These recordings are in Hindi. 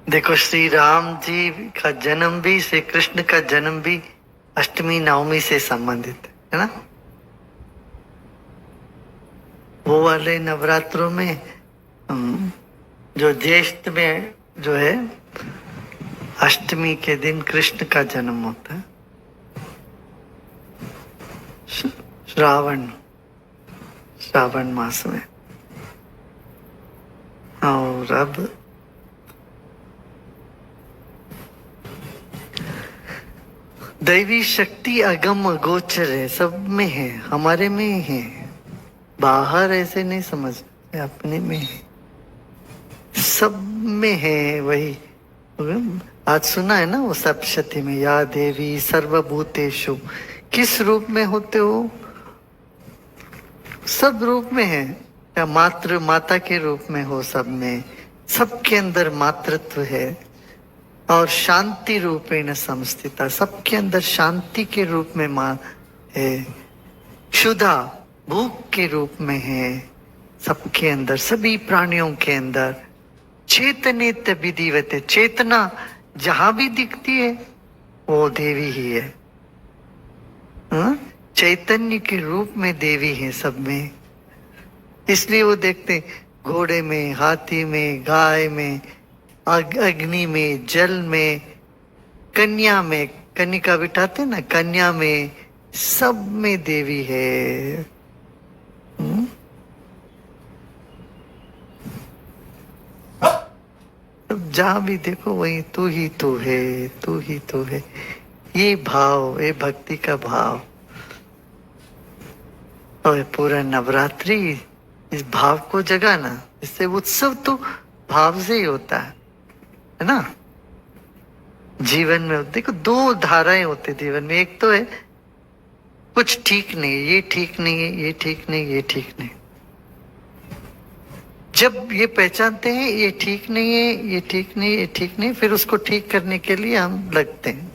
देखो, श्री राम जी का जन्म भी, श्री कृष्ण का जन्म भी अष्टमी नवमी से संबंधित है ना। वो वाले नवरात्रों में जो ज्येष्ठ में जो है अष्टमी के दिन कृष्ण का जन्म होता है, श्रावण श्रावण मास में। और अब दैवी शक्ति अगम अगोचर है, सब में है, हमारे में है, बाहर ऐसे नहीं समझ, अपने में है, सब में है। वही आज सुना है ना वो सप्तशती में, या देवी सर्वभूतेषु, किस रूप में होते हो? सब रूप में है। या मातृ माता के रूप में हो, सब में, सबके अंदर मातृत्व है। और शांति रूपेण संस्थिता, सबके अंदर शांति के रूप में माँ है। क्षुधा भूख के रूप में है सबके अंदर, सभी प्राणियों के अंदर। चेतनित विधिवत, चेतना जहां भी दिखती है वो देवी ही है। चैतन्य के रूप में देवी है सब में। इसलिए वो देखते घोड़े में, हाथी में, गाय में, अग्नि में, जल में, कन्या में, कन्या बिठाते ना, कन्या में, सब में देवी है। जहां भी देखो वही तू ही तू है, तू ही तू है। ये भाव, ये भक्ति का भाव, और पूरा नवरात्रि इस भाव को जगाना। इससे उत्सव तो भाव से ही होता है ना। जीवन में देखो दो धाराएं होती जीवन में, एक तो है कुछ ठीक नहीं, ये ठीक नहीं है, ये ठीक नहीं, ये ठीक नहीं। जब ये पहचानते हैं ये ठीक नहीं है, ये ठीक नहीं, ये ठीक नहीं, फिर उसको ठीक करने के लिए हम लगते हैं।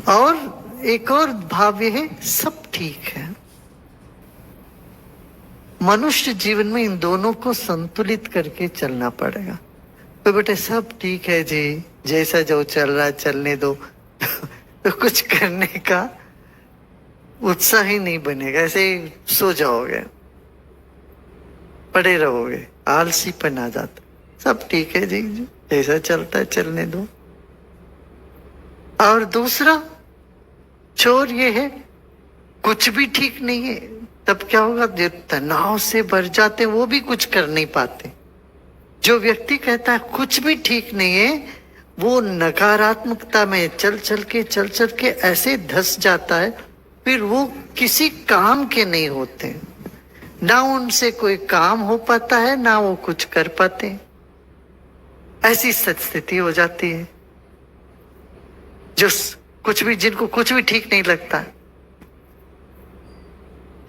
और एक और भाव ये है सब ठीक है। मनुष्य जीवन में इन दोनों को संतुलित करके चलना पड़ेगा। तो बेटे सब ठीक है जी, जैसा जो चल रहा है चलने दो तो कुछ करने का उत्साह ही नहीं बनेगा, ऐसे ही सो जाओगे, पड़े रहोगे, आलसीपन आ जाता। सब ठीक है जी, जैसा चलता है चलने दो। और दूसरा छोर ये है कुछ भी ठीक नहीं है, तब क्या होगा? जो तनाव से भर जाते वो भी कुछ कर नहीं पाते। जो व्यक्ति कहता है कुछ भी ठीक नहीं है, वो नकारात्मकता में चल चल के ऐसे धस जाता है, फिर वो किसी काम के नहीं होते, ना उनसे कोई काम हो पाता है, ना वो कुछ कर पाते। ऐसी स्थिति हो जाती है। जो कुछ भी, जिनको कुछ भी ठीक नहीं लगता,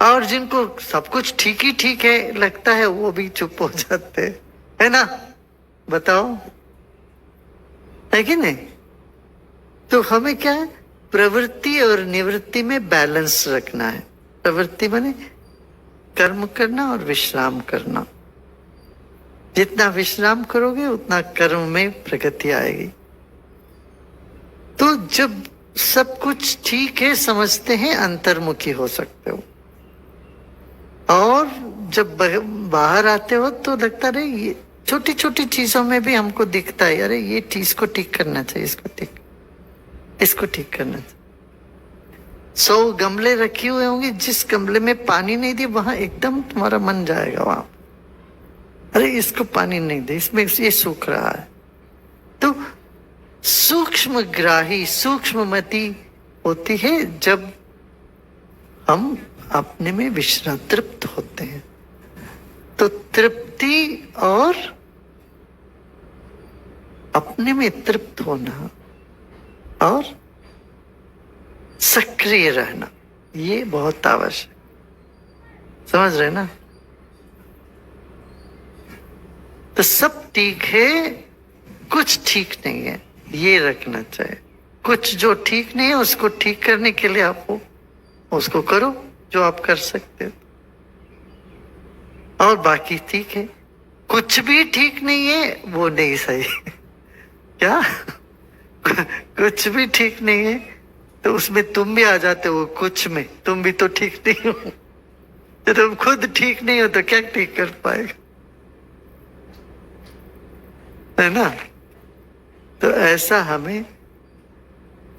और जिनको सब कुछ ठीक ही ठीक है लगता है, वो भी चुप हो जाते है ना। बताओ, है कि नहीं? तो हमें क्या है, प्रवृत्ति और निवृत्ति में बैलेंस रखना है। प्रवृत्ति माने कर्म करना और विश्राम करना। जितना विश्राम करोगे उतना कर्म में प्रगति आएगी। तो जब सब कुछ ठीक है समझते हैं, अंतर्मुखी हो सकते हो। और जब बाहर आते हो तो लगता रहे ये छोटी छोटी चीजों में भी हमको दिखता है, अरे ये चीज को ठीक करना चाहिए, इसको ठीक करना चाहिए। 100 गमले रखे हुए होंगे, जिस गमले में पानी नहीं दिए वहां एकदम तुम्हारा मन जाएगा वहां, अरे इसको पानी नहीं दे, इसमें ये सूख रहा है। तो सूक्ष्म ग्राही, सूक्ष्ममति होती है जब हम अपने में विश्राम तृप्त होते हैं। तो तृप्ति और अपने में तृप्त होना और सक्रिय रहना, ये बहुत आवश्यक, समझ रहे ना। तो सब ठीक है, कुछ ठीक नहीं है, ये रखना चाहिए। कुछ जो ठीक नहीं है उसको ठीक करने के लिए आप उसको करो जो आप कर सकते हो, और बाकी ठीक है। कुछ भी ठीक नहीं है वो नहीं सही। क्या? कुछ भी ठीक नहीं है तो उसमें तुम भी आ जाते हो, कुछ में तुम भी तो ठीक नहीं हो। तो तुम खुद ठीक नहीं हो तो क्या ठीक कर पाएगा, है ना? तो ऐसा हमें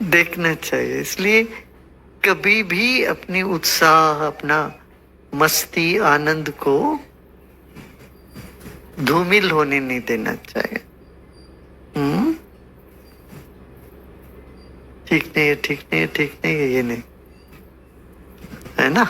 देखना चाहिए। इसलिए कभी भी अपनी उत्साह, अपना मस्ती, आनंद को धूमिल होने नहीं देना चाहिए। ठीक नहीं है, ठीक नहीं है, ठीक नहीं है, ये नहीं, है ना?